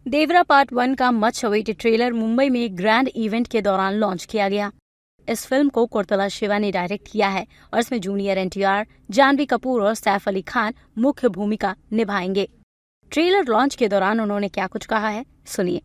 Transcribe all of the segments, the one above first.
देवरा part 1 का much awaited trailer Mumbai में grand event के दौरान लॉन्च किया गया। इस फिल्म को कुर्तला शिवा ने डायरेक्ट किया है और इसमें जूनियर एनटीआर, जानवी कपूर और सैफ अली खान मुख्य भूमिका निभाएंगे। ट्रेलर लॉन्च के दौरान उन्होंने क्या कुछ कहा है, सुनिए।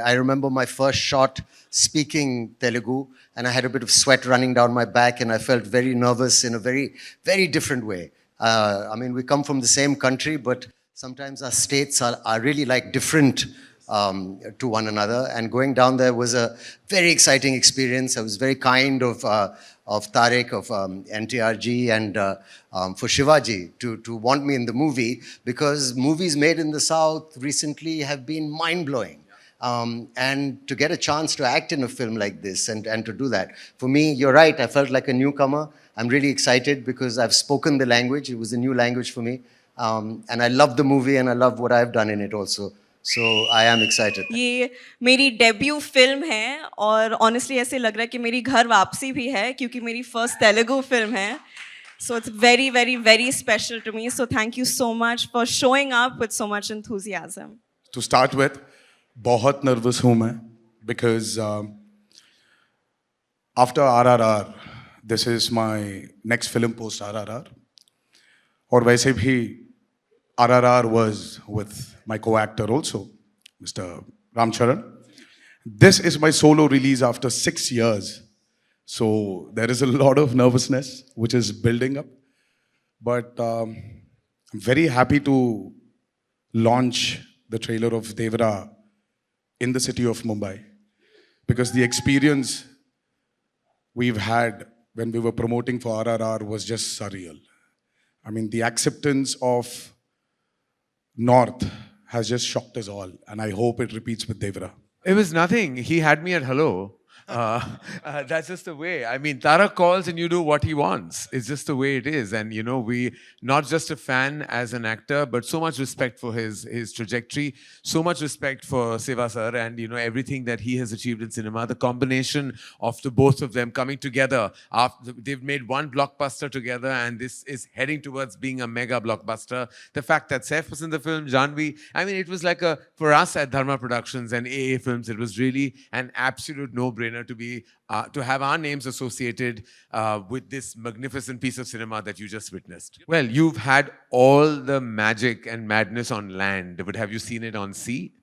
I remember my first shot speaking Telugu, and I had a bit of sweat running down my back, and I felt very nervous in a very, very different way. I mean, we come from the same country, but sometimes our states are really like different to one another. And going down there was a very exciting experience. I was very kind of Tariq, of NTRG, and for Shivaji to want me in the movie, because movies made in the South recently have been mind-blowing. And to get a chance to act in a film like this and to do that, for me, you're right, I felt like a newcomer. I'm really excited because I've spoken the language. It was a new language for me. And I love the movie and I love what I've done in it also. So I am excited. ये मेरी debut film है और honestly ऐसे लग रहा है कि मेरी घर वापसी भी है, क्योंकि मेरी फर्स्ट तेलुगु फिल्म है. So it's very, very, very special to me. So thank you so much for showing up with so much enthusiasm. To start with, बहुत नर्वस हूँ मैं because after RRR, this is my next film post RRR. और वैसे भी RRR was with my co-actor also, Mr. Ram Charan. This is my solo release after 6 years. So there is a lot of nervousness which is building up. But I'm very happy to launch the trailer of Devara in the city of Mumbai, because the experience we've had when we were promoting for RRR was just surreal. I mean, the acceptance of North has just shocked us all, and I hope it repeats with Devara. It was nothing. He had me at hello. That's just the way. I mean, Tarak calls and you do what he wants. It's just the way it is. And, you know, we, not just a fan as an actor, but so much respect for his trajectory, so much respect for Seva sir and, you know, everything that he has achieved in cinema. The combination of the both of them coming together, after they've made one blockbuster together, and this is heading towards being a mega blockbuster. The fact that Saif was in the film, Janvi, I mean, it was like for us at Dharma Productions and AA Films, it was really an absolute no-brainer to have our names associated with this magnificent piece of cinema that you just witnessed. Well, you've had all the magic and madness on land, but have you seen it on sea?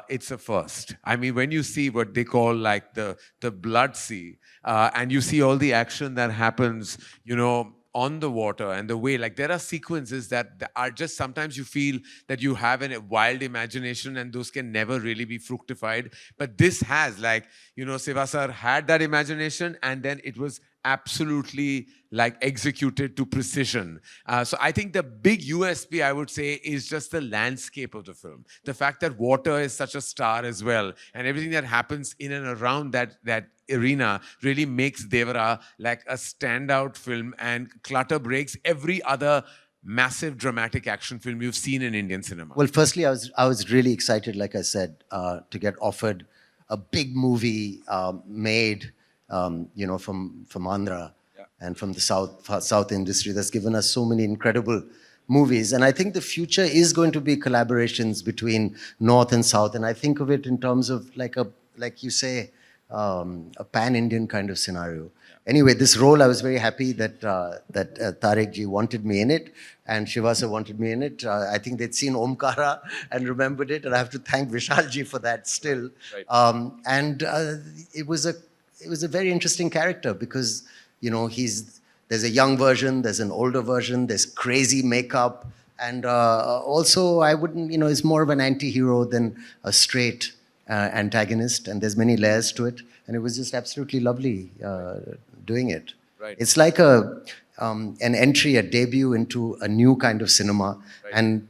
It's a first. I mean, when you see what they call like the blood sea, and you see all the action that happens, you know, on the water and the way, like there are sequences that are just, sometimes you feel that you have a wild imagination and those can never really be fructified. But this has, like, you know, Seva sir had that imagination and then it was absolutely like executed to precision. So I think the big USP, I would say, is just the landscape of the film. The fact that water is such a star as well, and everything that happens in and around that arena really makes Devara like a standout film and clutter breaks every other massive dramatic action film you've seen in Indian cinema. Well, firstly, I was really excited, like I said, to get offered a big movie made, you know, from Andhra and from the South industry that's given us so many incredible movies. And I think the future is going to be collaborations between North and South. And I think of it in terms of like you say, a pan-Indian kind of scenario. Anyway, this role, I was very happy that Tariq ji wanted me in it and Shivasa wanted me in it. I think they'd seen Omkara and remembered it, and I have to thank Vishal ji for that still. Right. It was a very interesting character because, you know, there's a young version, there's an older version, there's crazy makeup, and also I wouldn't, you know, it's more of an anti-hero than a straight antagonist, and there's many layers to it, and it was just absolutely lovely doing it. Right. It's like an entry, a debut into a new kind of cinema, right. And,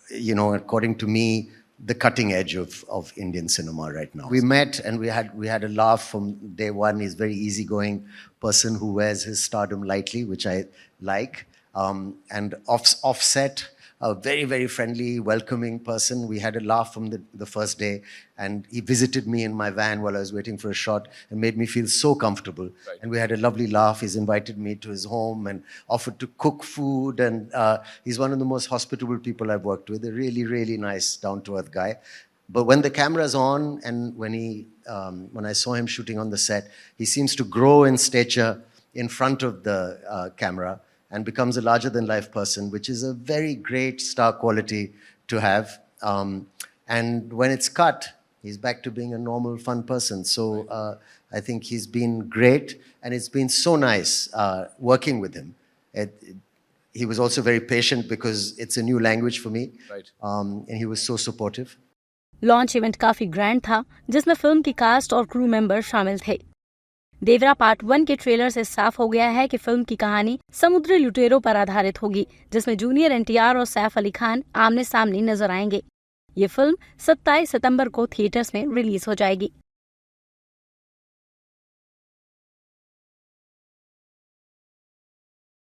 you know, according to me, the cutting edge of Indian cinema right now. We met and we had a laugh from day one. He's a very easygoing person who wears his stardom lightly, which I like. And offset, a very, very friendly, welcoming person. We had a laugh from the first day, and he visited me in my van while I was waiting for a shot and made me feel so comfortable. And we had a lovely laugh. He's invited me to his home and offered to cook food, and he's one of the most hospitable people I've worked with, a really, really nice, down-to-earth guy. But when the camera's on and when I saw him shooting on the set, he seems to grow in stature in front of the camera and becomes a larger-than-life person, which is a very great star quality to have. And when it's cut, he's back to being a normal, fun person. So I think he's been great, and it's been so nice working with him. He was also very patient because it's a new language for me, and he was so supportive. Launch event काफी grand था, जिसमें film की cast और crew member शामिल थे। देवरा part 1 के trailer से साफ हो गया है कि फिल्म की कहानी समुद्री लुटेरों पर आधारित होगी, जिसमें जूनियर एनटीआर और सैफ अली खान आमने सामने नजर आएंगे। ये फिल्म 27 सितंबर को थिएटर्स में रिलीज हो जाएगी।